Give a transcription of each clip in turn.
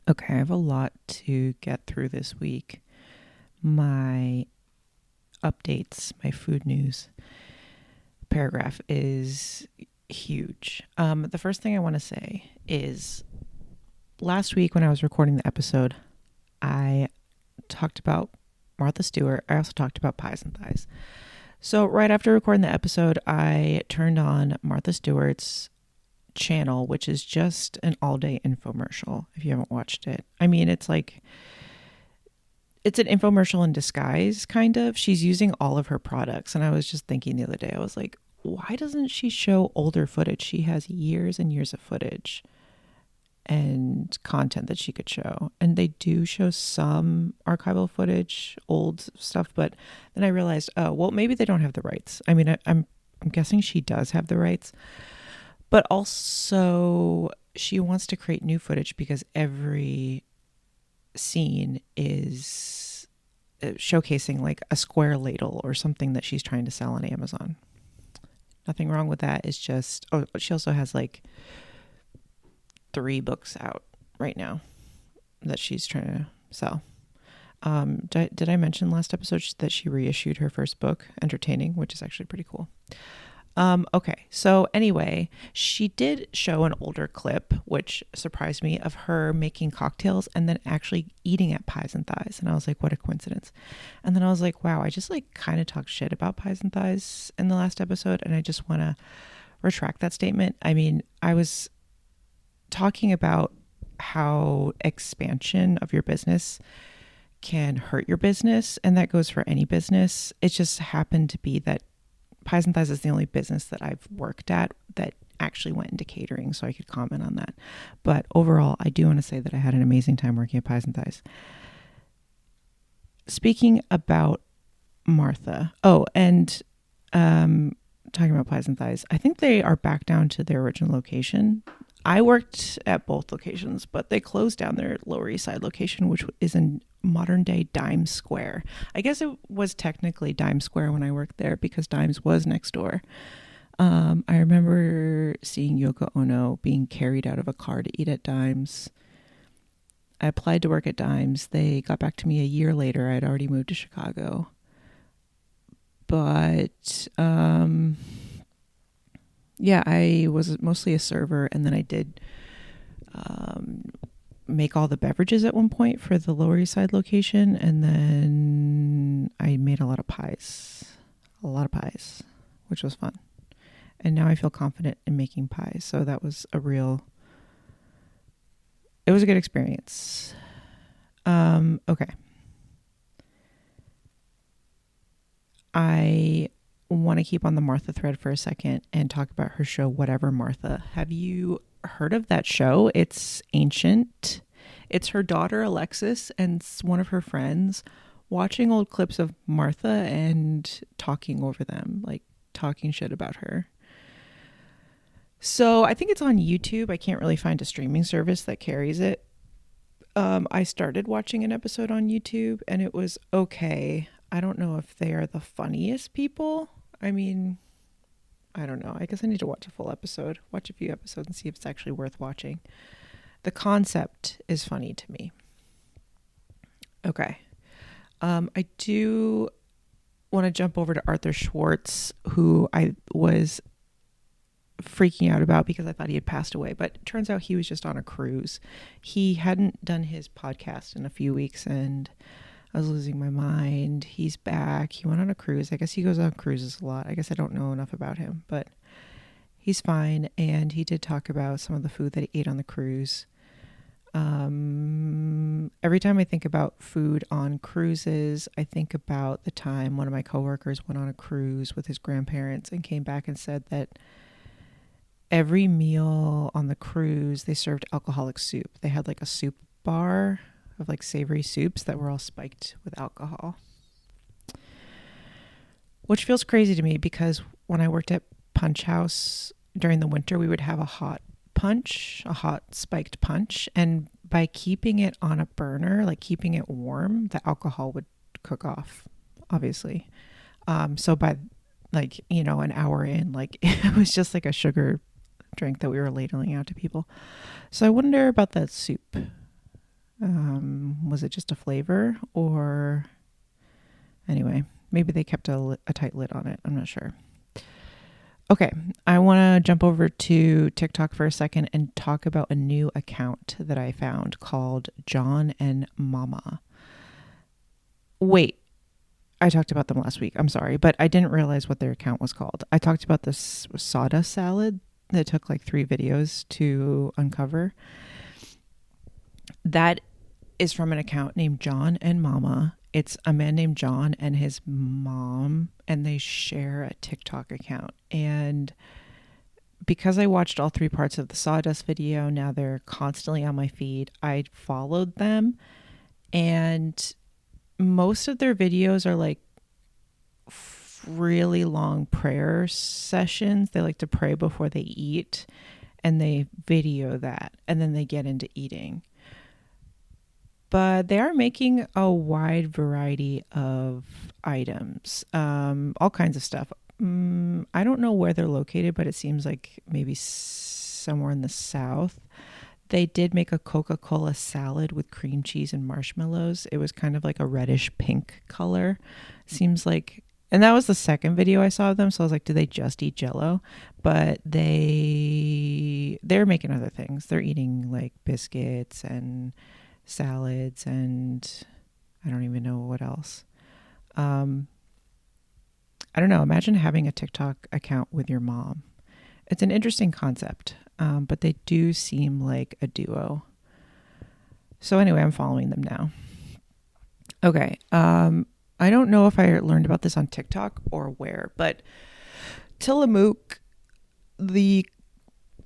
Okay, I have a lot to get through this week. My updates, my food news paragraph is huge. The first thing I want to say is last week when I was recording the episode, I talked about Martha Stewart. I also talked about pies and thighs. So, right after recording the episode, I turned on Martha Stewart's channel, which is just an all day infomercial if you haven't watched it. I mean, it's an infomercial in disguise, kind of. She's using all of her products. And I was just thinking the other day, I was like, why doesn't she show older footage? She has years and years of footage and content that she could show. And they do show some archival footage, old stuff. But then I realized, oh, well, maybe they don't have the rights. I mean, I'm guessing she does have the rights. But also, she wants to create new footage because every scene is showcasing like a square ladle or something that she's trying to sell on Amazon. Nothing wrong with that. It's just, oh, she also has like 3 books out right now that she's trying to sell. Did I mention last episode that she reissued her first book, Entertaining, which is actually pretty cool. Okay, so anyway, she did show an older clip, which surprised me, of her making cocktails and then actually eating at Pies and Thighs. And I was like, what a coincidence. And then I was like, wow, I just like kind of talked shit about Pies and Thighs in the last episode. And I just want to retract that statement. I mean, I was talking about how expansion of your business can hurt your business. And that goes for any business. It just happened to be that Pies and Thighs is the only business that I've worked at that actually went into catering, so I could comment on that. But overall, I do want to say that I had an amazing time working at Pies and Thighs. Speaking about Martha, talking about Pies and Thighs, I think they are back down to their original location. I worked at both locations, but they closed down their Lower East Side location, which is in modern day Dimes Square. I guess it was technically Dimes Square when I worked there because Dimes was next door. I remember seeing Yoko Ono being carried out of a car to eat at Dimes. I applied to work at Dimes. They got back to me a year later. I'd already moved to Chicago. But yeah, I was mostly a server, and then I did make all the beverages at one point for the Lower East Side location, and then I made a lot of pies, which was fun. And now I feel confident in making pies, so that was it was a good experience. Okay. I want to keep on the Martha thread for a second and talk about her show, Whatever Martha. Have you heard of that show? It's ancient. It's her daughter, Alexis, and one of her friends watching old clips of Martha and talking over them, like talking shit about her. So I think it's on YouTube. I can't really find a streaming service that carries it. I started watching an episode on YouTube and it was okay. I don't know if they are the funniest people. I mean, I don't know. I guess I need to watch a full episode, watch a few episodes and see if it's actually worth watching. The concept is funny to me. Okay. I do want to jump over to Arthur Schwartz, who I was freaking out about because I thought he had passed away, but it turns out he was just on a cruise. He hadn't done his podcast in a few weeks and I was losing my mind. He's back. He went on a cruise. I guess he goes on cruises a lot. I guess I don't know enough about him, but he's fine. And he did talk about some of the food that he ate on the cruise. Every time I think about food on cruises, I think about the time one of my coworkers went on a cruise with his grandparents and came back and said that every meal on the cruise, they served alcoholic soup. They had like a soup bar of like savory soups that were all spiked with alcohol. Which feels crazy to me because when I worked at Punch House during the winter, we would have a hot spiked punch. And by keeping it on a burner, like keeping it warm, the alcohol would cook off, obviously. So by like, an hour in, like it was just like a sugar drink that we were ladling out to people. So I wonder about that soup. Was it just a flavor, or anyway, maybe they kept a tight lid on it. I'm not sure. Okay, I want to jump over to TikTok for a second and talk about a new account that I found called John and Mama. Wait, I talked about them last week. I'm sorry, but I didn't realize what their account was called. I talked about this sawdust salad that took like 3 videos to uncover. That is from an account named John and Mama. It's a man named John and his mom, and they share a TikTok account. And because I watched all 3 parts of the sawdust video, now they're constantly on my feed. I followed them, and most of their videos are like really long prayer sessions. They like to pray before they eat, and they video that, and then they get into eating. But they are making a wide variety of items, all kinds of stuff. I don't know where they're located, but it seems like maybe somewhere in the South. They did make a Coca-Cola salad with cream cheese and marshmallows. It was kind of like a reddish pink color. Seems like, and that was the second video I saw of them. So I was like, do they just eat Jell-O? But they're making other things. They're eating like biscuits and salads, and I don't even know what else. I don't know. Imagine having a TikTok account with your mom. It's an interesting concept, but they do seem like a duo. So anyway, I'm following them now. Okay. I don't know if I learned about this on TikTok or where, but Tillamook, the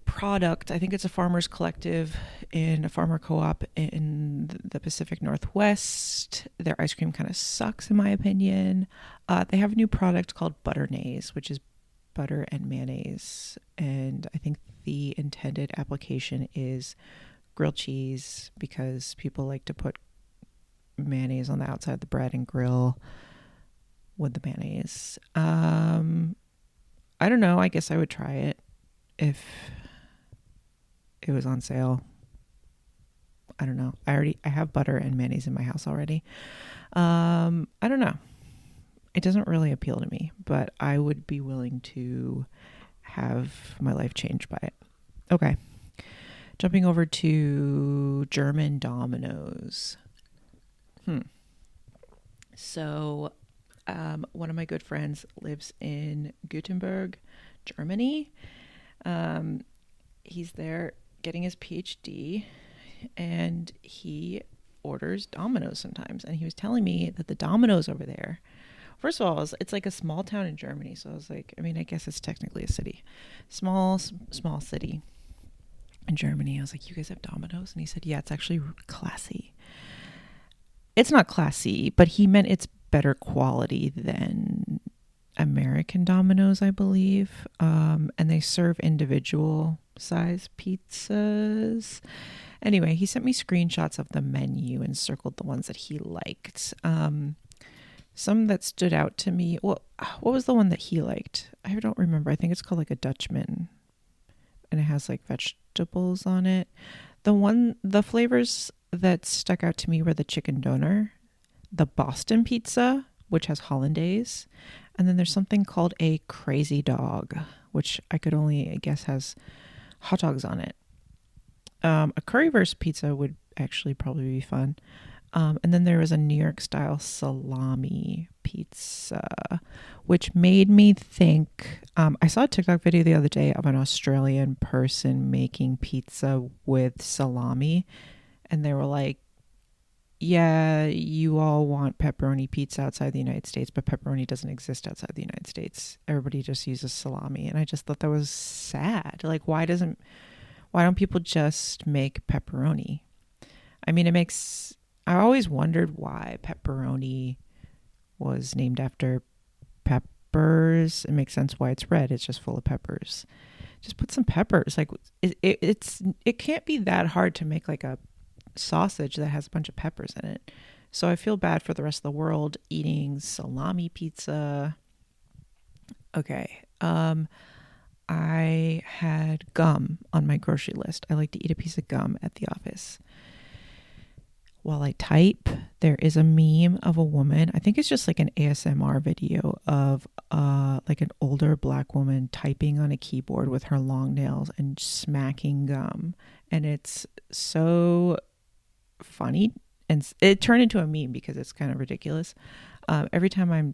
product, I think it's a farmers collective in a farmer co-op in the Pacific Northwest. Their ice cream kind of sucks in my opinion. They have a new product called Butternaise, which is butter and mayonnaise, and I think the intended application is grilled cheese, because people like to put mayonnaise on the outside of the bread and grill with the mayonnaise. I don't know, I guess I would try it if it was on sale. I don't know. I have butter and mayonnaise in my house already. I don't know. It doesn't really appeal to me, but I would be willing to have my life changed by it. Okay. Jumping over to German Dominoes. So, one of my good friends lives in Gothenburg, Germany. He's there getting his PhD, and he orders Dominoes sometimes. And he was telling me that the Dominoes over there, first of all, it's like a small town in Germany. So I was like, I mean, I guess it's technically a city, small city in Germany. I was like, you guys have Dominoes? And he said, yeah, it's actually classy. It's not classy, but he meant it's better quality than American Domino's, I believe. And they serve individual size pizzas. Anyway, he sent me screenshots of the menu and circled the ones that he liked. Some that stood out to me. Well, what was the one that he liked? I don't remember. I think it's called like a Dutchman, and it has like vegetables on it. The flavors that stuck out to me were the chicken doner, the Boston pizza, which has hollandaise, and then there's something called a crazy dog, which I could only guess has hot dogs on it. A currywurst pizza would actually probably be fun. And then there was a New York style salami pizza, which made me think, I saw a TikTok video the other day of an Australian person making pizza with salami. And they were like, yeah, you all want pepperoni pizza outside the United States, but pepperoni doesn't exist outside the United States. Everybody just uses salami. And I just thought that was sad. Like, why don't people just make pepperoni? I mean, I always wondered why pepperoni was named after peppers. It makes sense why it's red. It's just full of peppers. Just put some peppers. Like, it can't be that hard to make like a sausage that has a bunch of peppers in it. So I feel bad for the rest of the world eating salami pizza. Okay. I had gum on my grocery list. I like to eat a piece of gum at the office. while I type, there is a meme of a woman. I think it's just like an ASMR video of like an older black woman typing on a keyboard with her long nails and smacking gum. And it's so funny. And it turned into a meme because it's kind of ridiculous. Every time I'm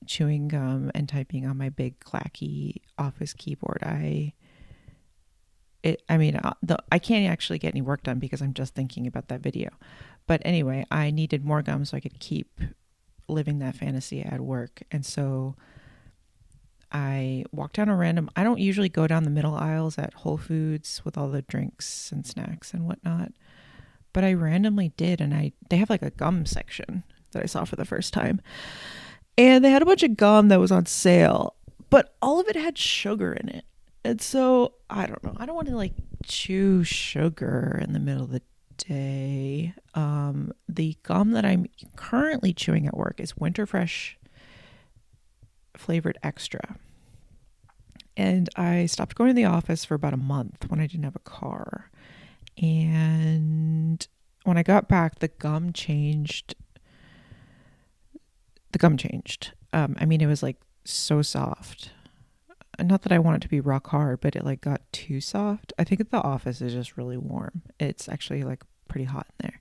chewing gum and typing on my big clacky office keyboard, I can't actually get any work done because I'm just thinking about that video. But anyway, I needed more gum so I could keep living that fantasy at work. And so I walked down I don't usually go down the middle aisles at Whole Foods with all the drinks and snacks and whatnot, but I randomly did. And they have like a gum section that I saw for the first time. And they had a bunch of gum that was on sale, but all of it had sugar in it. And so, I don't know. I don't want to like chew sugar in the middle of the day. The gum that I'm currently chewing at work is Winter Fresh flavored extra. And I stopped going to the office for about a month when I didn't have a car. And when I got back, the gum changed. It was like so soft. Not that I want it to be rock hard, but it like got too soft. I think the office is just really warm. It's actually like pretty hot in there.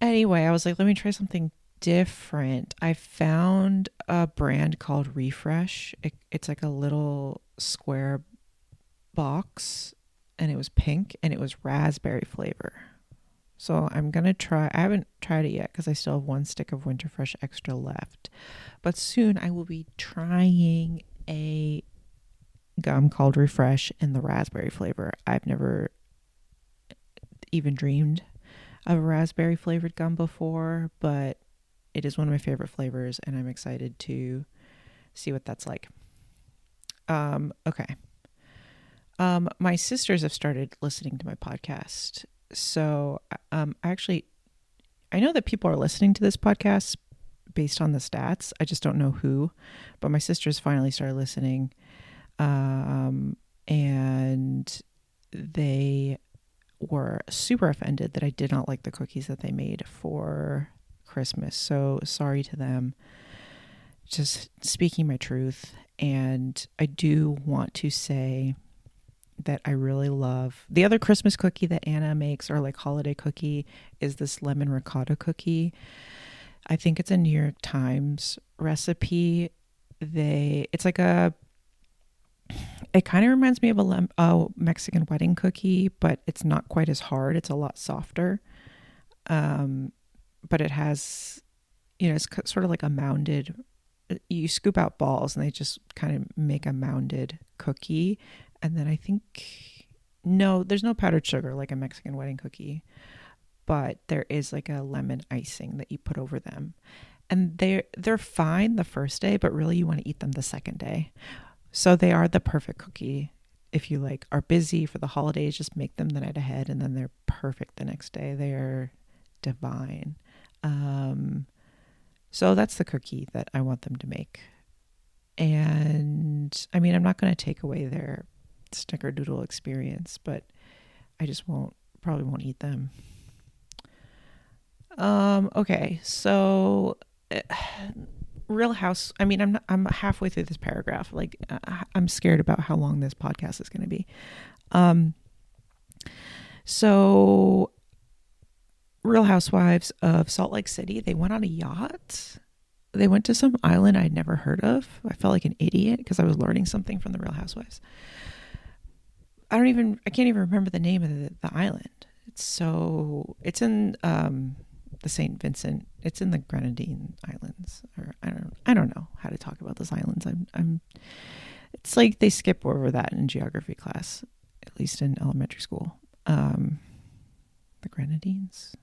Anyway, I was like, let me try something different. I found a brand called Refresh. It's like a little square box, and it was pink and it was raspberry flavor. So I'm going to try. I haven't tried it yet because I still have one stick of Winter Fresh extra left. But soon I will be trying a gum called Refresh in the raspberry flavor. I've never even dreamed of a raspberry flavored gum before, but it is one of my favorite flavors and I'm excited to see what that's like. Okay. My sisters have started listening to my podcast. So I know that people are listening to this podcast based on the stats. I just don't know who, but my sisters finally started listening. And they were super offended that I did not like the cookies that they made for Christmas. So sorry to them. Just speaking my truth. And I do want to say that I really love the other Christmas cookie that Anna makes, or like holiday cookie, is this lemon ricotta cookie. I think it's a New York Times recipe. It kind of reminds me of a Mexican wedding cookie, but it's not quite as hard. It's a lot softer. But it has, it's sort of like a mounded, you scoop out balls and they just kind of make a mounded cookie. And then I think, no, there's no powdered sugar like a Mexican wedding cookie, but there is like a lemon icing that you put over them. And they're fine the first day, but really you want to eat them the second day. So they are the perfect cookie. If you like are busy for the holidays, just make them the night ahead and then they're perfect the next day. They're divine. So that's the cookie that I want them to make. And I mean, I'm not going to take away their snickerdoodle experience, but I just probably won't eat them. Okay, so Real House. I mean, I'm halfway through this paragraph. Like, I'm scared about how long this podcast is going to be. So Real Housewives of Salt Lake City. They went on a yacht. They went to some island I'd never heard of. I felt like an idiot because I was learning something from the Real Housewives. I can't even remember the name of the island. It's in the St. Vincent. It's in the Grenadine Islands, or I don't know how to talk about those islands. It's like they skip over that in geography class, at least in elementary school. The Grenadines.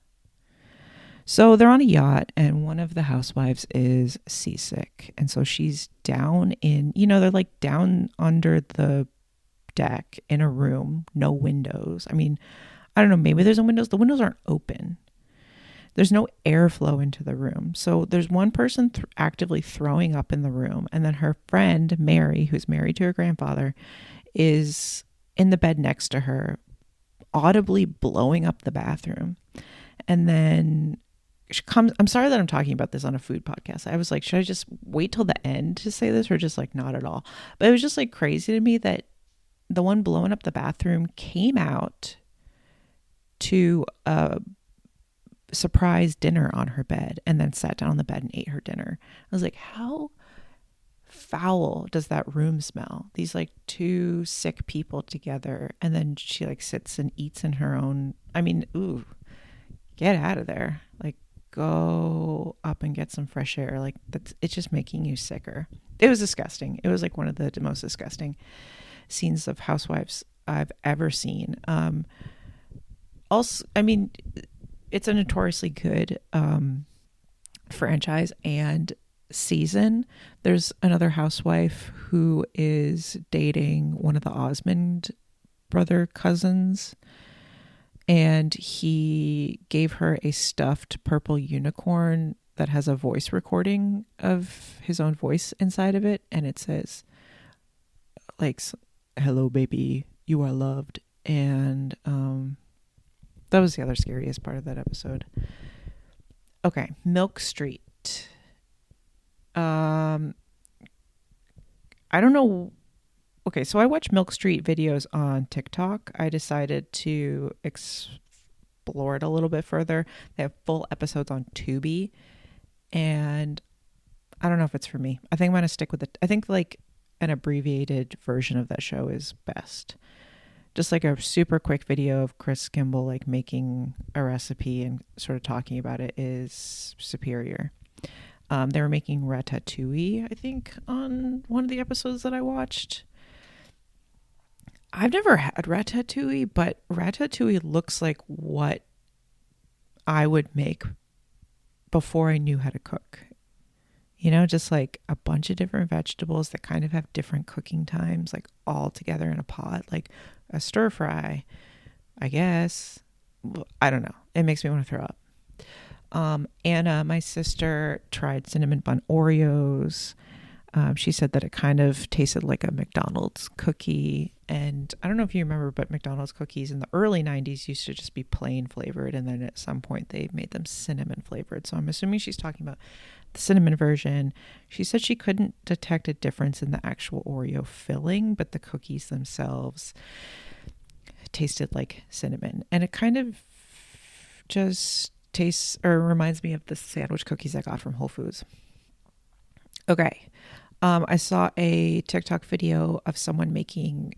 So they're on a yacht and one of the housewives is seasick. And so she's down they're like down under the deck in a room, no windows. I mean, I don't know, maybe there's windows. The windows aren't open. There's no airflow into the room. So there's one person actively throwing up in the room. And then her friend, Mary, who's married to her grandfather, is in the bed next to her, audibly blowing up the bathroom. And then she comes. I'm sorry that I'm talking about this on a food podcast. I was like, should I just wait till the end to say this or just like not at all? But it was just like crazy to me that the one blowing up the bathroom came out to a surprise dinner on her bed and then sat down on the bed and ate her dinner. I was like, how foul does that room smell? These like two sick people together, and then she like sits and eats in her own. I mean, ooh, get out of there. Like, go up and get some fresh air. Like, that's, it's just making you sicker. It was disgusting. It was like one of the most disgusting scenes of Housewives I've ever seen. Also, I mean, it's a notoriously good franchise and season. There's another housewife who is dating one of the Osmond brother cousins, and he gave her a stuffed purple unicorn that has a voice recording of his own voice inside of it, and it says like, hello baby, you are loved. And that was the other scariest part of that episode. Okay, Milk Street. I don't know. Okay, so I watch Milk Street videos on TikTok. I decided to explore it a little bit further. They have full episodes on Tubi, and I don't know if it's for me. I think I'm going to stick with it. I think like an abbreviated version of that show is best. Just like a super quick video of Chris Kimball like making a recipe and sort of talking about it is superior. They were making ratatouille, I think, on one of the episodes that I watched. I've never had ratatouille, but ratatouille looks like what I would make before I knew how to cook. You know, just like a bunch of different vegetables that kind of have different cooking times, like all together in a pot, like a stir fry, I guess. I don't know. It makes me want to throw up. Anna, my sister, tried cinnamon bun Oreos. She said that it kind of tasted like a McDonald's cookie. And I don't know if you remember, but McDonald's cookies in the early 90s used to just be plain flavored. And then at some point they made them cinnamon flavored. So I'm assuming she's talking about the cinnamon version. She said she couldn't detect a difference in the actual Oreo filling, but the cookies themselves tasted like cinnamon. And it kind of just tastes or reminds me of the sandwich cookies I got from Whole Foods. Okay. I saw a TikTok video of someone making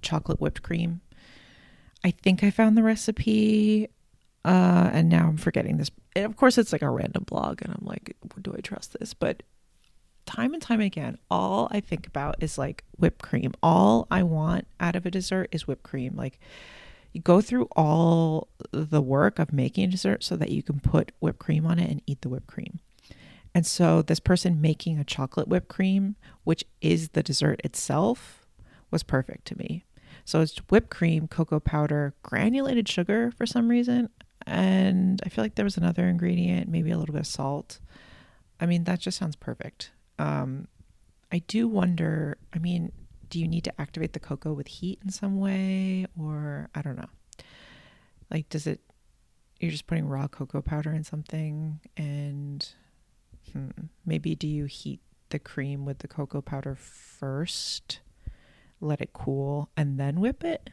chocolate whipped cream. I think I found the recipe, and now I'm forgetting this. And of course, it's like a random blog, and I'm like, do I trust this? But time and time again, all I think about is like whipped cream. All I want out of a dessert is whipped cream. Like, you go through all the work of making a dessert so that you can put whipped cream on it and eat the whipped cream. And so this person making a chocolate whipped cream, which is the dessert itself, was perfect to me. So it's whipped cream, cocoa powder, granulated sugar for some reason. And I feel like there was another ingredient, maybe a little bit of salt. I mean, that just sounds perfect. I do wonder, I mean, do you need to activate the cocoa with heat in some way? Or I don't know. Like, you're just putting raw cocoa powder in something and... maybe do you heat the cream with the cocoa powder first, let it cool, and then whip it?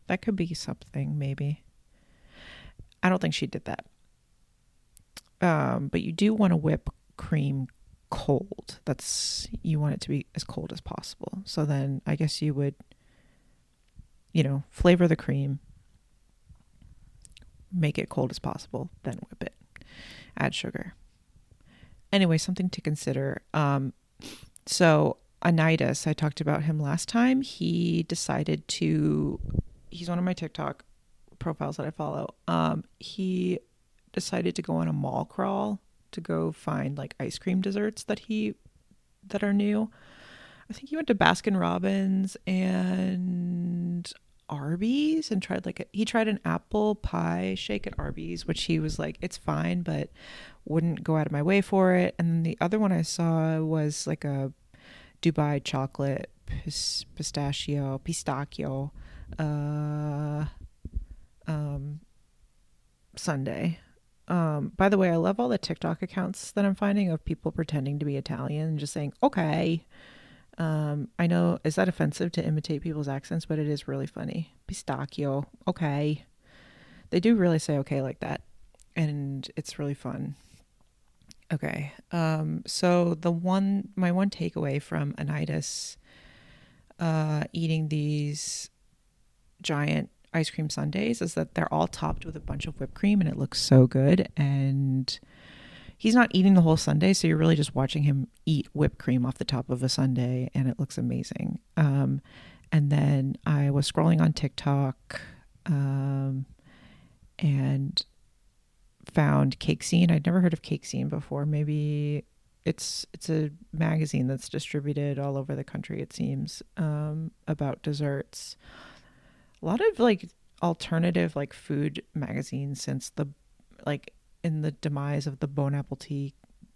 That could be something, maybe. I don't think she did that. But you do want to whip cream cold. You want it to be as cold as possible. So then I guess you would, flavor the cream, make it cold as possible, then whip it. Add sugar. Anyway, something to consider. So Anidas, I talked about him last time. He's one of my TikTok profiles that I follow. He decided to go on a mall crawl to go find like ice cream desserts that are new. I think he went to Baskin Robbins and Arby's and he tried an apple pie shake at Arby's, which he was like, it's fine, but wouldn't go out of my way for it. And then the other one I saw was like a Dubai chocolate pistachio sundae. By the way, I love all the TikTok accounts that I'm finding of people pretending to be Italian and just saying, okay. I know, is that offensive to imitate people's accents? But it is really funny. Pistachio. Okay. They do really say okay like that. And it's really fun. Okay. So my one takeaway from Anitas, eating these giant ice cream sundaes is that they're all topped with a bunch of whipped cream and it looks so good. And he's not eating the whole sundae, so you're really just watching him eat whipped cream off the top of a sundae, and it looks amazing. And then I was scrolling on TikTok, and found Cake Scene. I'd never heard of Cake Scene before. Maybe it's a magazine that's distributed all over the country, it seems, about desserts. A lot of like alternative like food magazines since the like in the demise of the Bon Appetit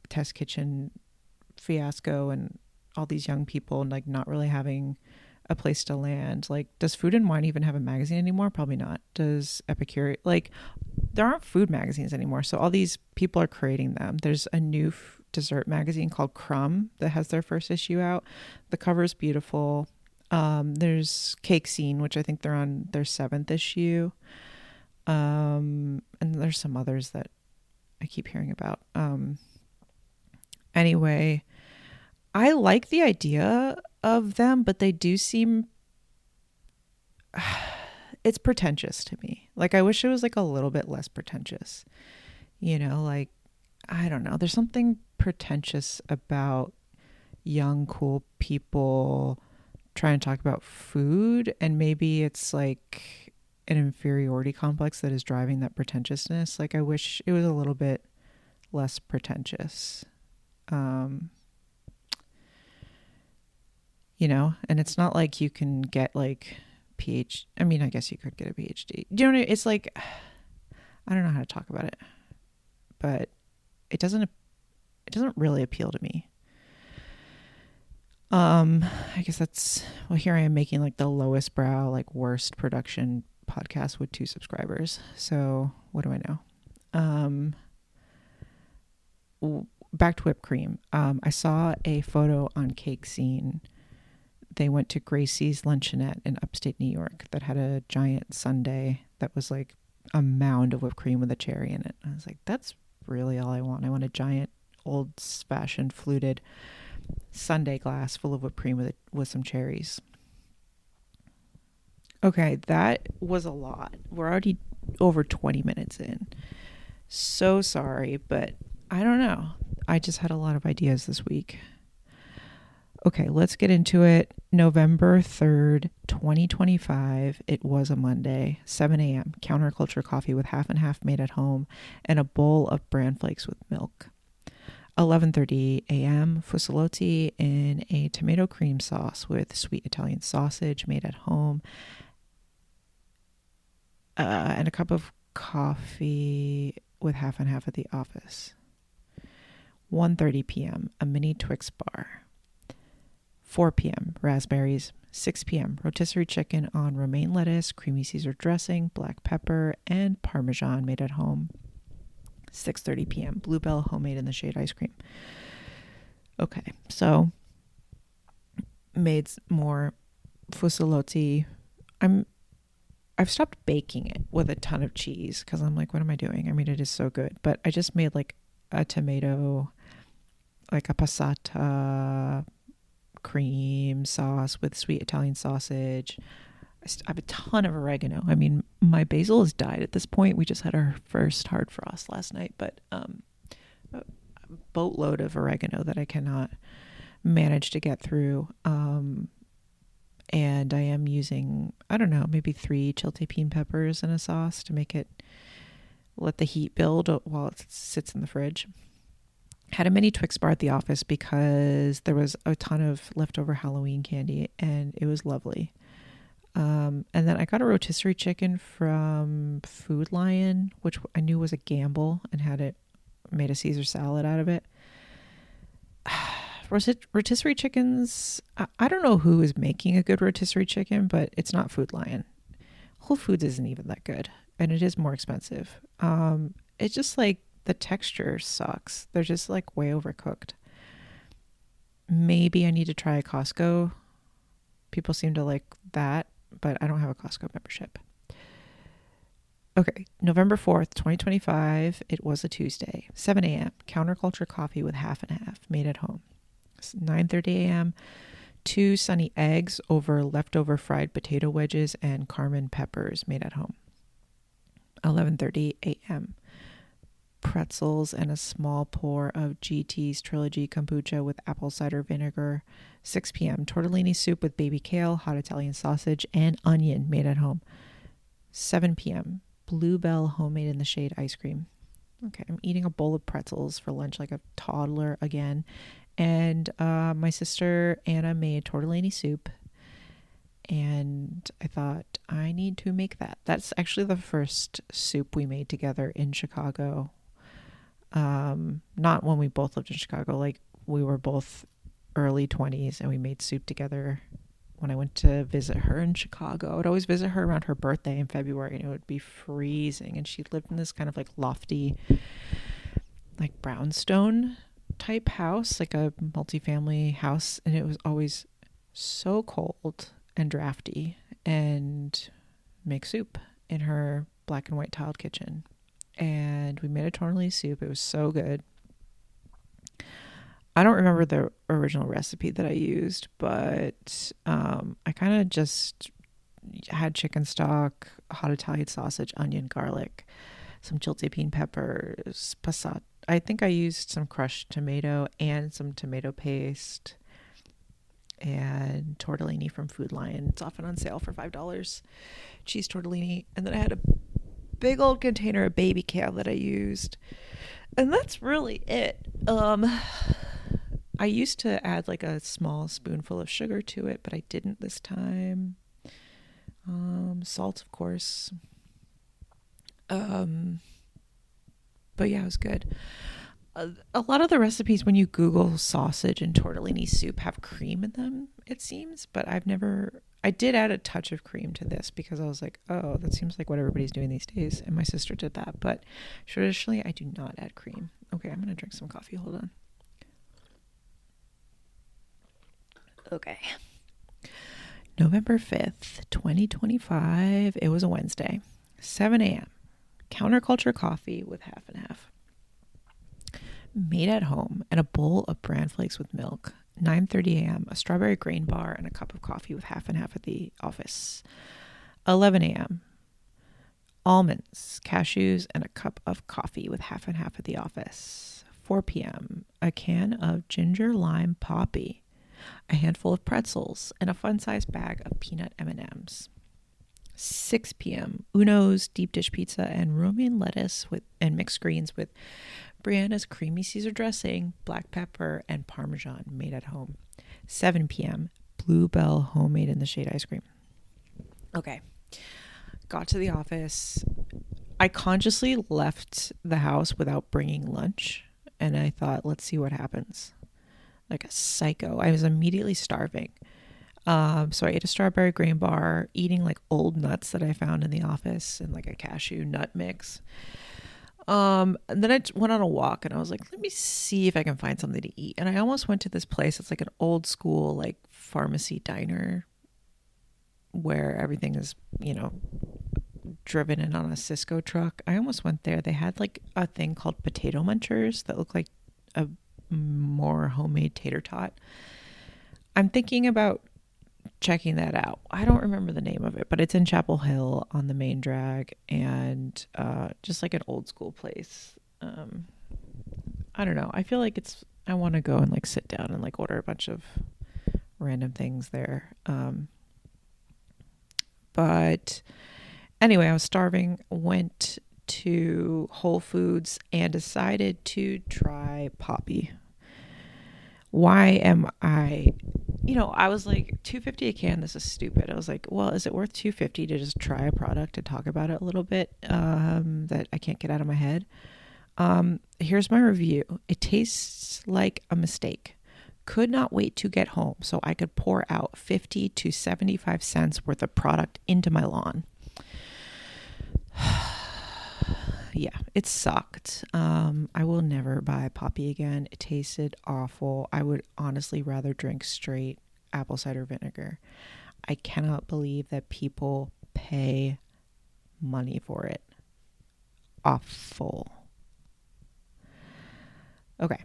test kitchen fiasco and all these young people like not really having a place to land. Like, does Food and Wine even have a magazine anymore? Probably not. Does Epicure? Like, there aren't food magazines anymore, so all these people are creating them. There's a new dessert magazine called Crumb that has their first issue out. The cover is beautiful. There's Cake Scene, which I think they're on their 7th issue. And there's some others that I keep hearing about. Anyway, I like the idea of them, but they do seem it's pretentious to me. Like, I wish it was like a little bit less pretentious. Like, I don't know. There's something pretentious about young, cool people trying to talk about food, and maybe it's like an inferiority complex that is driving that pretentiousness. Like, I wish it was a little bit less pretentious. And it's not like you can get like I mean, I guess you could get a PhD. Do you know what I mean? It's like, I don't know how to talk about it, but it doesn't really appeal to me. I guess here I am making like the lowest brow, like worst production podcast with 2 subscribers. So what do I know? Back to whipped cream. I saw a photo on Cake Scene. They went to Gracie's Luncheonette in upstate New York that had a giant sundae that was like a mound of whipped cream with a cherry in it. I was like, that's really all I want. I want a giant old-fashioned fluted sundae glass full of whipped cream with some cherries. Okay, that was a lot. We're already over 20 minutes in. So sorry, but I don't know. I just had a lot of ideas this week. Okay, let's get into it. November 3rd, 2025. It was a Monday, 7 a.m. Counterculture coffee with half and half made at home and a bowl of bran flakes with milk. 11:30 a.m. Fusillotti in a tomato cream sauce with sweet Italian sausage made at home. And a cup of coffee with half and half at the office. 1:30 p.m. A mini Twix bar. 4 p.m. raspberries. 6 p.m. rotisserie chicken on romaine lettuce, creamy Caesar dressing, black pepper, and Parmesan made at home. 6:30 p.m. Bluebell homemade in the shade ice cream. Okay, so made more fusillotti. I've stopped baking it with a ton of cheese because I'm like, what am I doing? I mean, it is so good, but I just made like a tomato, like a passata cream sauce with sweet Italian sausage. I have a ton of oregano. I mean, my basil has died at this point. We just had our first hard frost last night, but a boatload of oregano that I cannot manage to get through. And I am using, I don't know, maybe 3 chiltepin peppers in a sauce to make it, let the heat build while it sits in the fridge. Had a mini Twix bar at the office because there was a ton of leftover Halloween candy and it was lovely. And then I got a rotisserie chicken from Food Lion, which I knew was a gamble, and made a Caesar salad out of it. Rotisserie chickens, I don't know who is making a good rotisserie chicken, but it's not Food Lion. Whole Foods isn't even that good, and it is more expensive. It's just like the texture sucks. They're just like way overcooked. Maybe I need to try a Costco. People seem to like that, but I don't have a Costco membership. Okay, November 4th, 2025. It was a Tuesday, 7 a.m. Counterculture coffee with half and half made at home. 9:30 a.m. 2 sunny eggs over leftover fried potato wedges and Carmen peppers made at home. 11:30 a.m. Pretzels and a small pour of GT's Trilogy kombucha with apple cider vinegar. 6 p.m. Tortellini soup with baby kale, hot Italian sausage, and onion made at home. 7 p.m. Bluebell homemade in the shade ice cream. Okay, I'm eating a bowl of pretzels for lunch like a toddler again. And my sister Anna made tortellini soup. And I thought, I need to make that. That's actually the first soup we made together in Chicago. Not when we both lived in Chicago. Like, we were both early 20s and we made soup together when I went to visit her in Chicago. I would always visit her around her birthday in February, and it would be freezing. And she lived in this kind of like lofty, like brownstone type house, like a multifamily house. And it was always so cold and drafty, and make soup in her black and white tiled kitchen. And we made a tortellini soup. It was so good. I don't remember the original recipe that I used, but I kind of just had chicken stock, hot Italian sausage, onion, garlic, some chiltepin peppers, passat. I think I used some crushed tomato and some tomato paste, and tortellini from Food Lion. It's often on sale for $5. Cheese tortellini. And then I had a big old container of baby kale that I used. And that's really it. I used to add like a small spoonful of sugar to it, but I didn't this time. Salt, of course. But yeah, it was good. A lot of the recipes when you Google sausage and tortellini soup have cream in them, it seems, but I did add a touch of cream to this because I was like, oh, that seems like what everybody's doing these days. And my sister did that, but traditionally I do not add cream. Okay, I'm going to drink some coffee. Hold on. Okay. November 5th, 2025. It was a Wednesday, 7 a.m. Counterculture coffee with half and half. Made at home, and a bowl of bran flakes with milk. 9:30 a.m. A strawberry grain bar and a cup of coffee with half and half at the office. 11 a.m. Almonds, cashews, and a cup of coffee with half and half at the office. 4 p.m. A can of ginger lime Poppi, a handful of pretzels, and a fun-sized bag of peanut M&Ms. 6 p.m. Uno's deep dish pizza and romaine lettuce and mixed greens with Brianna's creamy Caesar dressing, black pepper, and Parmesan made at home. 7 p.m. Bluebell homemade in the shade ice cream. Okay. Got to the office. I consciously left the house without bringing lunch, and I thought, let's see what happens. Like a psycho. I was immediately starving. So I ate a strawberry grain bar, eating like old nuts that I found in the office and like a cashew nut mix. And then I went on a walk and I was like, let me see if I can find something to eat. And I almost went to this place. It's like an old school, like pharmacy diner where everything is, driven in on a Cisco truck. I almost went there. They had like a thing called potato munchers that looked like a more homemade tater tot. I'm thinking about checking that out. I don't remember the name of it, but it's in Chapel Hill on the main drag, and just like an old school place. I don't know. I feel like I want to go and like sit down and like order a bunch of random things there. But anyway, I was starving, went to Whole Foods and decided to try Poppi. Why am I was like, $2.50 a can, this is stupid. I was like, well, is it worth $2.50 to just try a product and talk about it a little bit that I can't get out of my head? Here's my review. It tastes like a mistake. Could not wait to get home so I could pour out 50 to 75 cents worth of product into my lawn. Yeah, it sucked. I will never buy Poppi again. It tasted awful. I would honestly rather drink straight apple cider vinegar. I cannot believe that people pay money for it. Awful. Okay,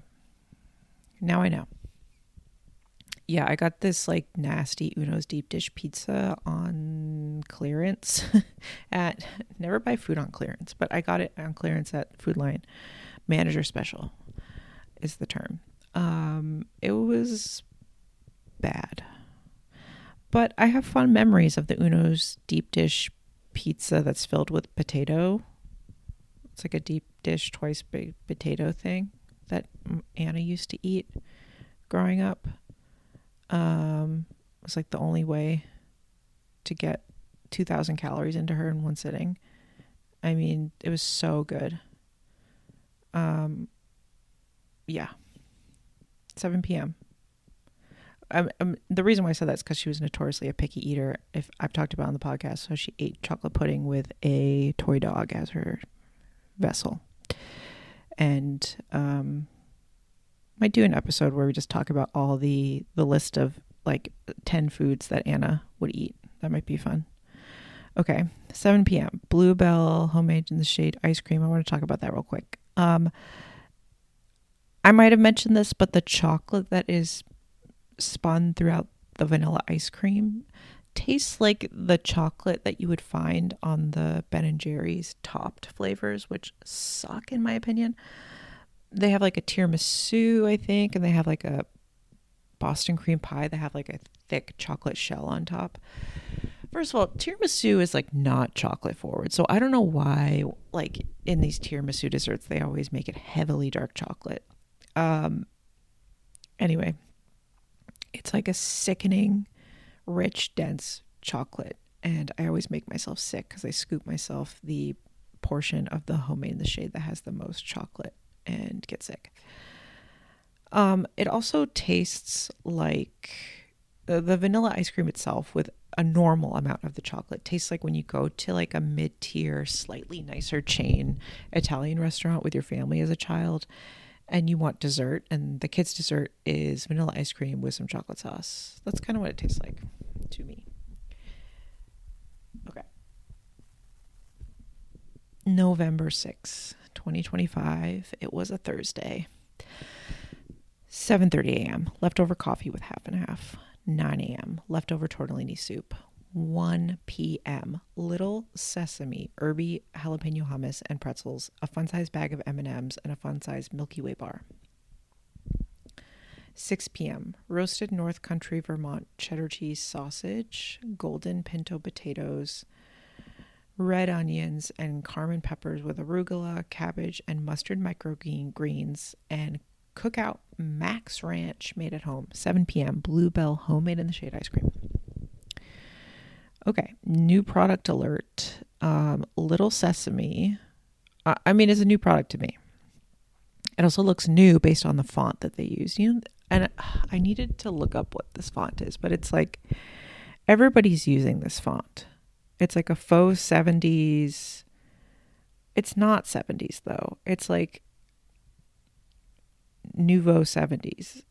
now I know. Yeah, I got this like nasty Uno's deep dish pizza on clearance at, never buy food on clearance, but I got it on clearance at Food Lion. Manager special is the term. It was bad, but I have fond memories of the Uno's deep dish pizza that's filled with potato. It's like a deep dish twice big potato thing that Anna used to eat growing up. It was like the only way to get 2,000 calories into her in one sitting. I mean, it was so good. Yeah, 7 p.m. The reason why I said that is because she was notoriously a picky eater. If I've talked about on the podcast, so she ate chocolate pudding with a toy dog as her vessel. And might do an episode where we just talk about all the list of like 10 foods that Anna would eat. That might be fun. Okay, 7 p.m. Bluebell homemade in the shade ice cream. I want to talk about that real quick. I might have mentioned this, but the chocolate that is spun throughout the vanilla ice cream tastes like the chocolate that you would find on the Ben and Jerry's topped flavors, which suck in my opinion. They have like a tiramisu, I think, and they have like a Boston cream pie that have like a thick chocolate shell on top. First of all, tiramisu is like not chocolate forward. So I don't know why like in these tiramisu desserts, they always make it heavily dark chocolate. Anyway, it's like a sickening, rich, dense chocolate. And I always make myself sick because I scoop myself the portion of the homemade in the shade that has the most chocolate and get sick. It also tastes like the vanilla ice cream itself with a normal amount of the chocolate tastes like when you go to like a mid-tier, slightly nicer chain Italian restaurant with your family as a child and you want dessert and the kids' dessert is vanilla ice cream with some chocolate sauce. That's kind of what it tastes like to me. Okay. November 6th, 2025. It was a Thursday. 7:30 a.m. Leftover coffee with half and half. 9 a.m. Leftover tortellini soup. 1 p.m. Little sesame, herby jalapeno hummus and pretzels, a fun-sized bag of M&Ms, and a fun-sized Milky Way bar. 6 p.m. Roasted North Country Vermont cheddar cheese sausage, golden pinto potatoes, red onions, and Carmen peppers with arugula, cabbage, and mustard microgreens, and Cookout Max Ranch made at home. 7 p.m. Bluebell homemade in the shade ice cream. Okay, new product alert. Little Sesame. It's a new product to me. It also looks new based on the font that they use. And I needed to look up what this font is, but it's like everybody's using this font. It's like a faux 70s. It's not 70s though. It's like nouveau 70s.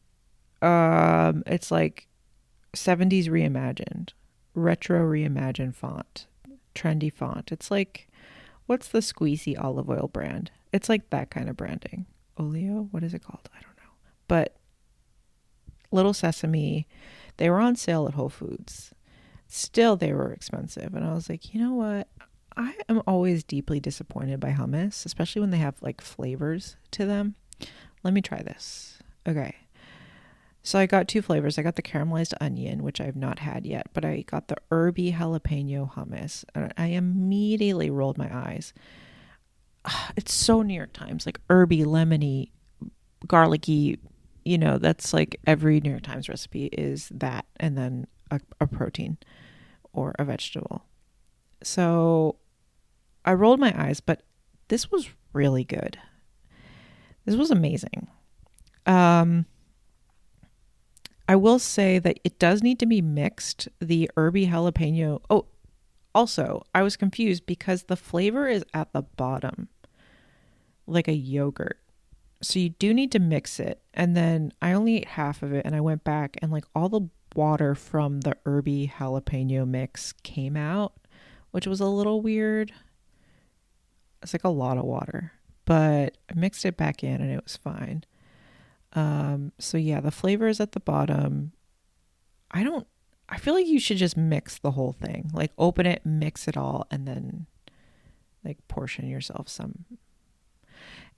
It's like 70s reimagined, retro reimagined font, trendy font. It's like, what's the squeezy olive oil brand? It's like that kind of branding. Oleo? What is it called? I don't know. But Little Sesame, they were on sale at Whole Foods. Still, they were expensive. And I was like, you know what? I am always deeply disappointed by hummus, especially when they have like flavors to them. Let me try this. Okay. So I got 2 flavors. I got the caramelized onion, which I've not had yet, but I got the herby jalapeno hummus. And I immediately rolled my eyes. It's so New York Times, like herby, lemony, garlicky, that's like every New York Times recipe is that and then a protein or a vegetable. So I rolled my eyes, but this was really good. This was amazing. I will say that it does need to be mixed, the herby jalapeno. Oh, also, I was confused because the flavor is at the bottom. like a yogurt. So you do need to mix it. And then I only ate half of it and I went back and like all the water from the herby jalapeno mix came out, which was a little weird. It's like a lot of water, but I mixed it back in and it was fine. So yeah, the flavor is at the bottom. I don't, I feel like you should just mix the whole thing. Like open it, mix it all, and then like portion yourself some.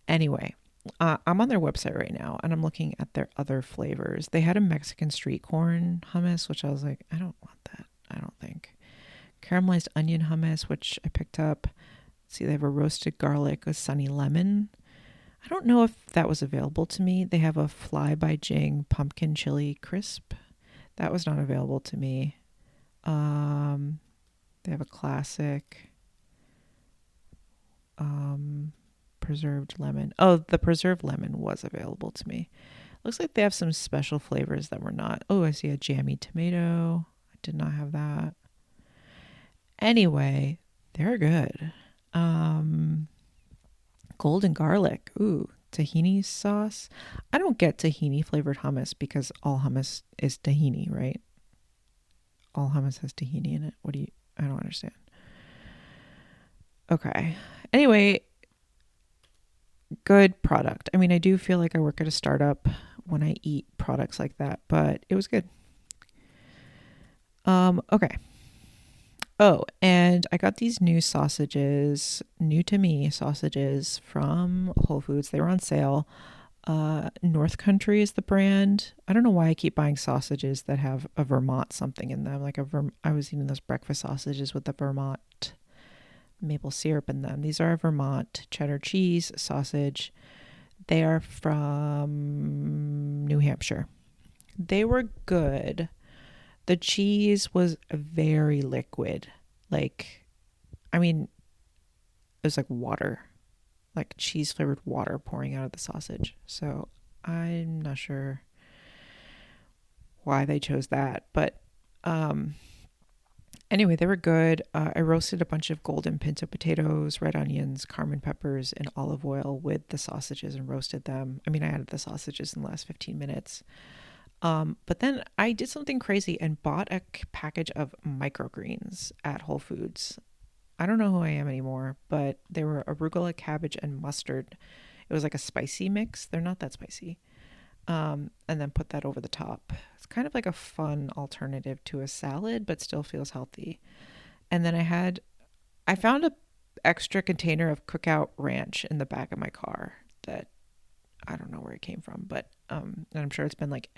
Anyway, I'm on their website right now and I'm looking at their other flavors. They had a Mexican street corn hummus, which I was like, I don't want that. I don't think. Caramelized onion hummus, which I picked up. Let's see, they have a roasted garlic with sunny lemon. I don't know if that was available to me. They have a Fly by Jing pumpkin chili crisp. That was not available to me. They have a classic preserved lemon. Oh, the preserved lemon was available to me. Looks like they have some special flavors that were not. Oh, I see a jammy tomato. I did not have that. Anyway, they're good. Golden garlic. Ooh, tahini sauce. I don't get tahini flavored hummus because all hummus is tahini, right? All hummus has tahini in it. I don't understand. Okay. Anyway, good product. I mean, I do feel like I work at a startup when I eat products like that, but it was good. Okay. Oh, and I got these new sausages, new to me sausages from Whole Foods. They were on sale. North Country is the brand. I don't know why I keep buying sausages that have a Vermont something in them. I was eating those breakfast sausages with the Vermont maple syrup in them. These are a Vermont cheddar cheese sausage. They are from New Hampshire. They were good. The cheese was very liquid. Like, I mean, it was like water, like cheese flavored water pouring out of the sausage. So I'm not sure why they chose that. But anyway, they were good. I roasted a bunch of golden pinto potatoes, red onions, carmine peppers, and olive oil with the sausages and roasted them. I mean, I added the sausages in the last 15 minutes. But then I did something crazy and bought a package of microgreens at Whole Foods. I don't know who I am anymore, but they were arugula, cabbage, and mustard. It was like a spicy mix. They're not that spicy. And then put that over the top. It's kind of like a fun alternative to a salad, but still feels healthy. And then I found a extra container of Cookout Ranch in the back of my car that I don't know where it came from, but and I'm sure it's been like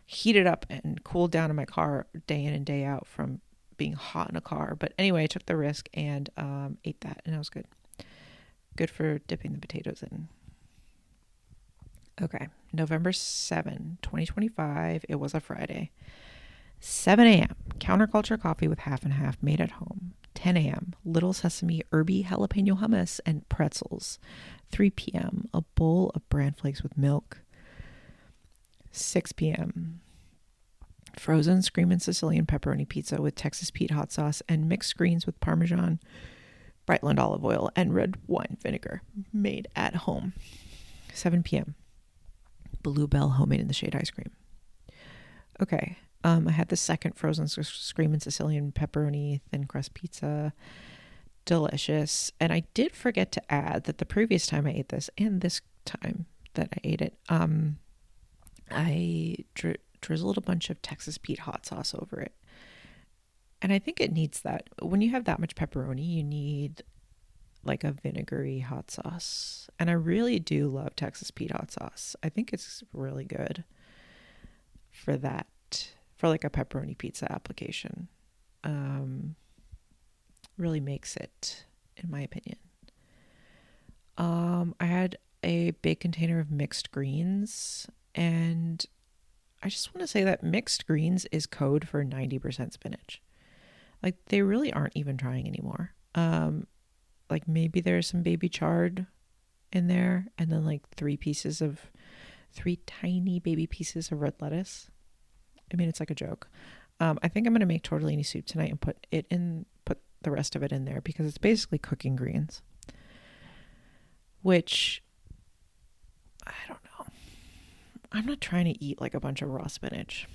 heated up and cooled down in my car day in and day out from being hot in a car. But anyway, I took the risk and ate that, and it was good. Good for dipping the potatoes in. Okay, November 7, 2025. It was a Friday. 7 a.m. Counterculture coffee with half and half made at home. 10 a.m. Little Sesame herby jalapeno hummus and pretzels. 3 p.m. A bowl of bran flakes with milk. 6 p.m. Frozen Screamin' Sicilian pepperoni pizza with Texas Pete hot sauce and mixed greens with Parmesan, Brightland olive oil, and red wine vinegar made at home. 7 p.m. Bluebell homemade in the shade ice cream. Okay. I had the second frozen Screamin' Sicilian pepperoni thin crust pizza. Delicious. And I did forget to add that the previous time I ate this and this time that I ate it, I drizzled a bunch of Texas Pete hot sauce over it. And I think it needs that. When you have that much pepperoni, you need like a vinegary hot sauce. And I really do love Texas Pete hot sauce. I think it's really good for that, for like a pepperoni pizza application. Really makes it, in my opinion. I had a big container of mixed greens, and I just want to say that mixed greens is code for 90% spinach. Like, they really aren't even trying anymore. Like, maybe there's some baby chard in there, and then like three tiny baby pieces of red lettuce. I mean, it's like a joke. I think I'm going to make tortellini soup tonight and put the rest of it in there because it's basically cooking greens, which I'm not trying to eat like a bunch of raw spinach.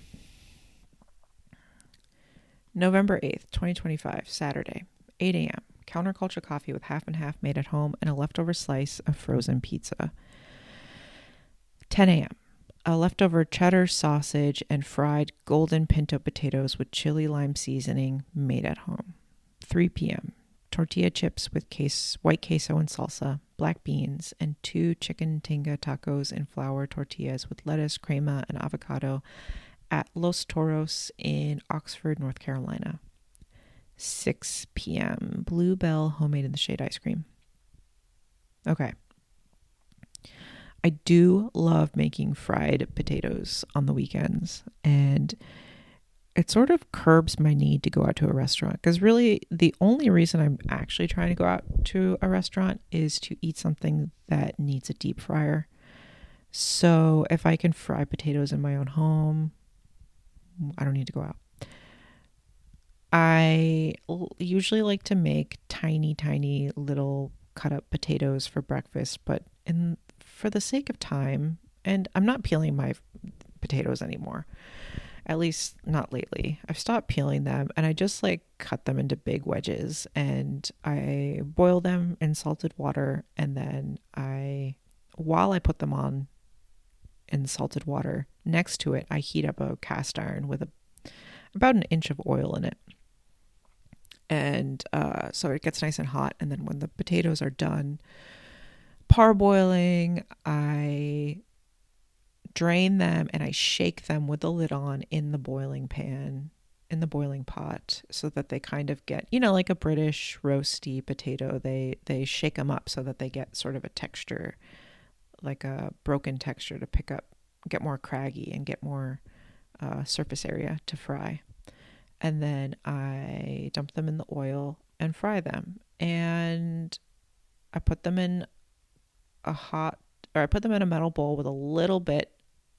November 8th, 2025, Saturday, 8 a.m. Counterculture coffee with half and half made at home and a leftover slice of frozen pizza. 10 a.m. A leftover cheddar sausage and fried golden pinto potatoes with chili lime seasoning made at home. 3 p.m. Tortilla chips with white queso and salsa, black beans, and 2 chicken tinga tacos in flour tortillas with lettuce, crema, and avocado at Los Toros in Oxford, North Carolina. 6 p.m. Bluebell homemade in the shade ice cream. Okay. I do love making fried potatoes on the weekends, and it sort of curbs my need to go out to a restaurant, because really the only reason I'm actually trying to go out to a restaurant is to eat something that needs a deep fryer. So if I can fry potatoes in my own home, I don't need to go out. I usually like to make tiny, tiny little cut up potatoes for breakfast, but for the sake of time, and I'm not peeling my potatoes anymore, at least not lately. I've stopped peeling them, and I just like cut them into big wedges, and I boil them in salted water, and then while I put them on in salted water, next to it, I heat up a cast iron with about an inch of oil in it. And so it gets nice and hot. And then when the potatoes are done parboiling, I drain them and I shake them with the lid on in the boiling pan, in the boiling pot, so that they kind of get, like a British roasty potato. They shake them up so that they get sort of a texture, like a broken texture to pick up, get more craggy and get more surface area to fry. And then I dump them in the oil and fry them. And I put them in I put them in a metal bowl with a little bit,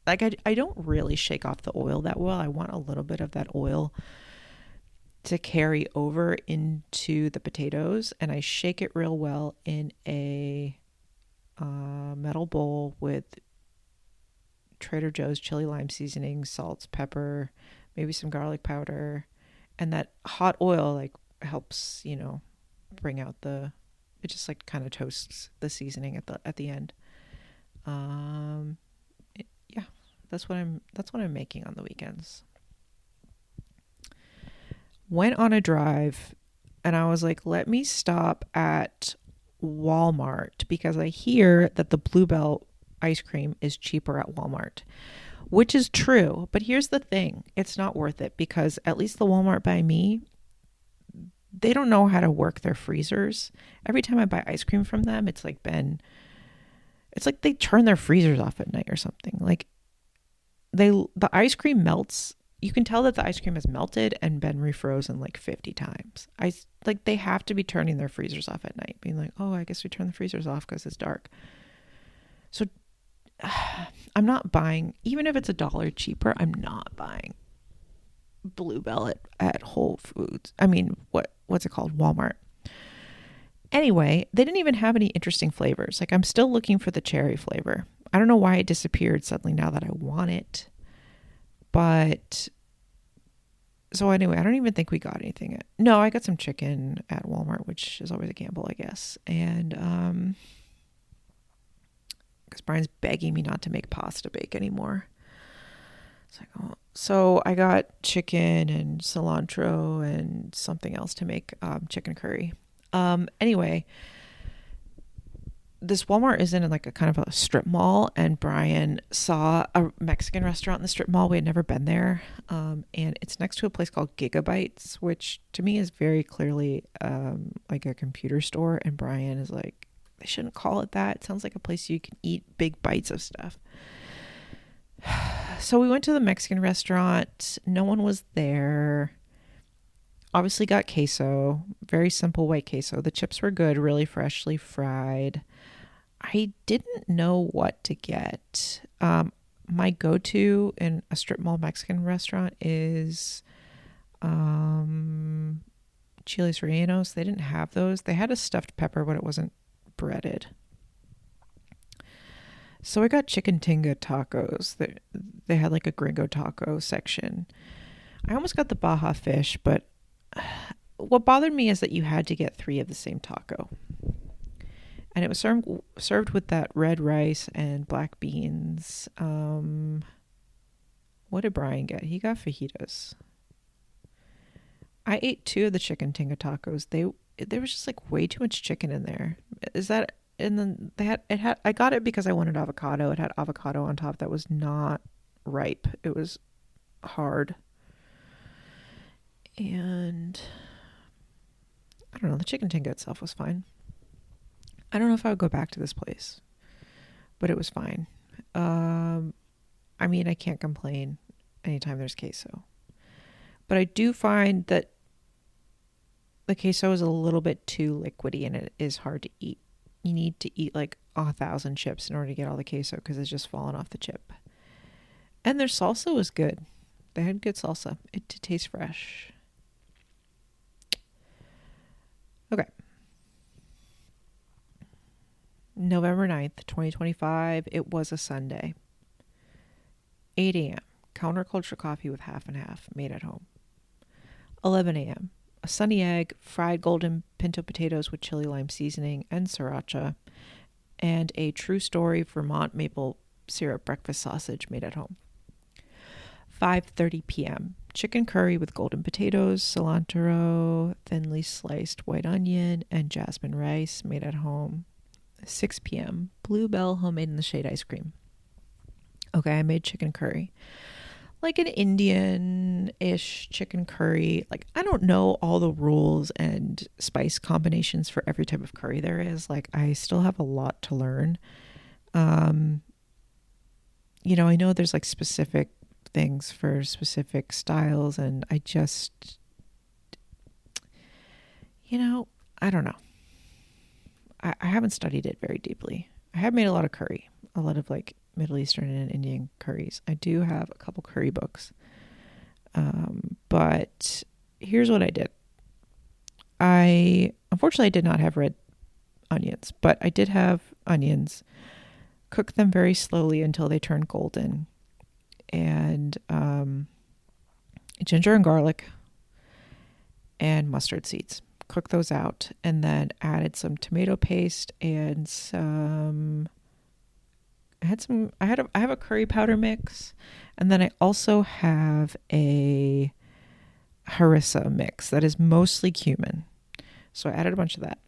like I don't really shake off the oil that well. I want a little bit of that oil to carry over into the potatoes. And I shake it real well in a metal bowl with Trader Joe's chili lime seasoning, salt, pepper, maybe some garlic powder, and that hot oil like helps, bring out it just like kind of toasts the seasoning at the end. Yeah, that's what I'm making on the weekends. Went on a drive, and I was like, let me stop at Walmart, because I hear that the Bluebell ice cream is cheaper at Walmart, which is true. But here's the thing. It's not worth it, because at least the Walmart by me, they don't know how to work their freezers. Every time I buy ice cream from them, it's like they turn their freezers off at night or something. Like the ice cream melts. You can tell that the ice cream has melted and been refrozen like 50 times. They have to be turning their freezers off at night, being like, oh, I guess we turn the freezers off because it's dark. So I'm not buying, even if it's $1 cheaper, I'm not buying Bluebell at Whole Foods. I mean, what's it called? Walmart. Anyway, they didn't even have any interesting flavors. Like, I'm still looking for the cherry flavor. I don't know why it disappeared suddenly now that I want it. But so anyway, I don't even think we got anything. No, I got some chicken at Walmart, which is always a gamble, I guess. And because Brian's begging me not to make pasta bake anymore. It's like, oh. So I got chicken and cilantro and something else to make chicken curry. Anyway, this Walmart is in like a kind of a strip mall, and Brian saw a Mexican restaurant in the strip mall. We had never been there. And it's next to a place called Gigabytes, which to me is very clearly like a computer store. And Brian is like, they shouldn't call it that. It sounds like a place you can eat big bites of stuff. So we went to the Mexican restaurant. No one was there. Obviously got queso, very simple white queso. The chips were good, really freshly fried. I didn't know what to get. My go-to in a strip mall Mexican restaurant is chiles rellenos. They didn't have those. They had a stuffed pepper, but it wasn't breaded. So I got chicken tinga tacos. They had like a gringo taco section. I almost got the Baja fish, but what bothered me is that you had to get three of the same taco. And it was served with that red rice and black beans. What did Brian get? He got fajitas. I ate two of the chicken tinga tacos. There was just like way too much chicken in there. Is that and then I got it because I wanted avocado. It had avocado on top that was not ripe. It was hard. And I don't know, the chicken tinga itself was fine. I don't know if I would go back to this place, but it was fine. I mean, I can't complain anytime there's queso. But I do find that the queso is a little bit too liquidy and it is hard to eat. You need to eat like 1,000 chips in order to get all the queso because it's just falling off the chip. And their salsa was good. They had good salsa. It did taste fresh. Okay. November 9th, 2025. It was a Sunday. 8 a.m. Counterculture coffee with half and half made at home. 11 a.m. A sunny egg, fried golden pinto potatoes with chili lime seasoning and sriracha, and a true story Vermont maple syrup breakfast sausage made at home. 5:30 p.m. Chicken curry with golden potatoes, cilantro, thinly sliced white onion, and jasmine rice made at home. 6 p.m. Bluebell homemade in the shade ice cream. Okay, I made chicken curry. Like an Indian-ish chicken curry. Like, I don't know all the rules and spice combinations for every type of curry there is. Like, I still have a lot to learn. I know there's like specific things for specific styles, and I just, I don't know. I haven't studied it very deeply. I have made a lot of curry, a lot of like Middle Eastern and Indian curries. I do have a couple curry books. But here's what I did. Unfortunately, I did not have red onions, but I did have onions. Cook them very slowly until they turn golden. And ginger and garlic and mustard seeds. Cook those out, and then added some tomato paste and I have a curry powder mix, and then I also have a harissa mix that is mostly cumin. So I added a bunch of that.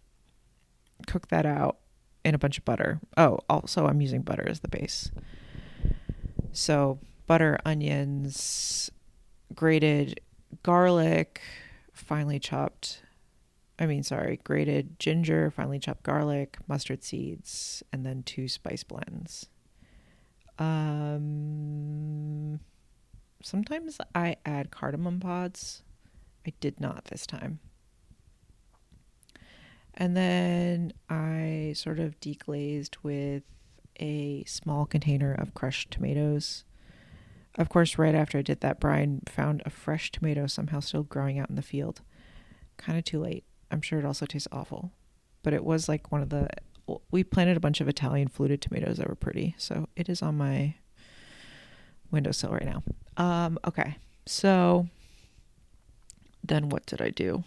Cook that out in a bunch of butter. Oh, also I'm using butter as the base. So butter, onions, grated garlic, grated ginger, finely chopped garlic, mustard seeds, and then 2 spice blends. Sometimes I add cardamom pods. I did not this time. And then I sort of deglazed with a small container of crushed tomatoes. Of course, right after I did that, Brian found a fresh tomato somehow still growing out in the field. Kind of too late. I'm sure it also tastes awful. But it was like we planted a bunch of Italian fluted tomatoes that were pretty. So it is on my windowsill right now. Okay. So then what did I do?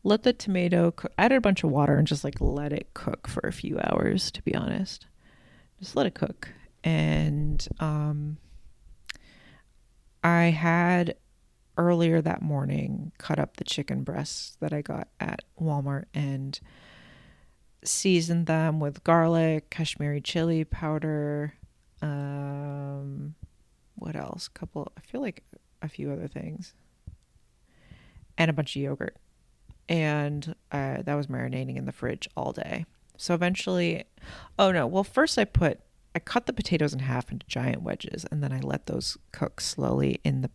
Let the tomato cook. I added a bunch of water and just like let it cook for a few hours, to be honest. Just let it cook. And I had earlier that morning cut up the chicken breasts that I got at Walmart and seasoned them with garlic, Kashmiri chili powder, what else? I feel like a few other things, and a bunch of yogurt. And that was marinating in the fridge all day. So eventually, first I cut the potatoes in half into giant wedges, and then I let those cook slowly in the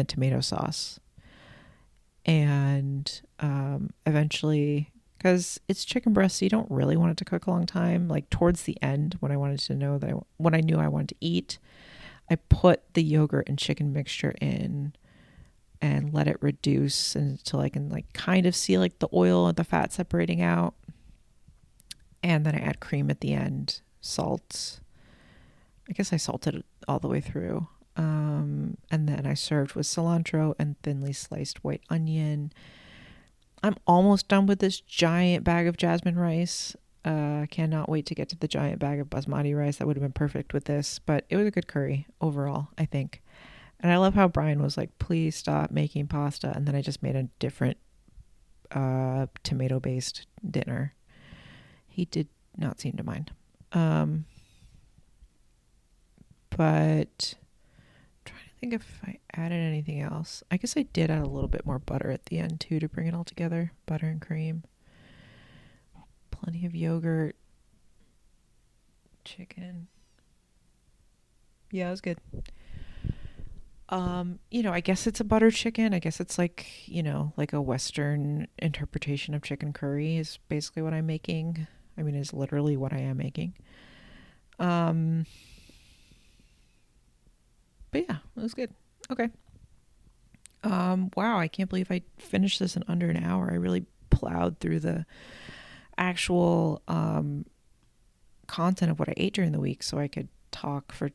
tomato sauce. And eventually, because it's chicken breast, so you don't really want it to cook a long time. Like towards the end, when I knew I wanted to eat, I put the yogurt and chicken mixture in and let it reduce until I can like kind of see like the oil and the fat separating out. And then I add cream at the end, salt. I guess I salted it all the way through. And then I served with cilantro and thinly sliced white onion. I'm almost done with this giant bag of jasmine rice. Cannot wait to get to the giant bag of basmati rice. That would have been perfect with this, but it was a good curry overall, I think. And I love how Brian was like, please stop making pasta. And then I just made a different tomato based dinner. He did not seem to mind. But I'm trying to think if I added anything else. I guess I did add a little bit more butter at the end too to bring it all together. Butter and cream. Plenty of yogurt. Chicken. Yeah, it was good. I guess it's a butter chicken. I guess it's like, like a Western interpretation of chicken curry is basically what I'm making. I mean, is literally what I am making. Um, but yeah, it was good. Okay. Wow, I can't believe I finished this in under an hour. I really plowed through the actual content of what I ate during the week so I could talk for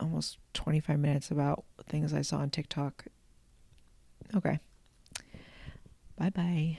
almost 25 minutes about things I saw on TikTok. Okay. Bye bye.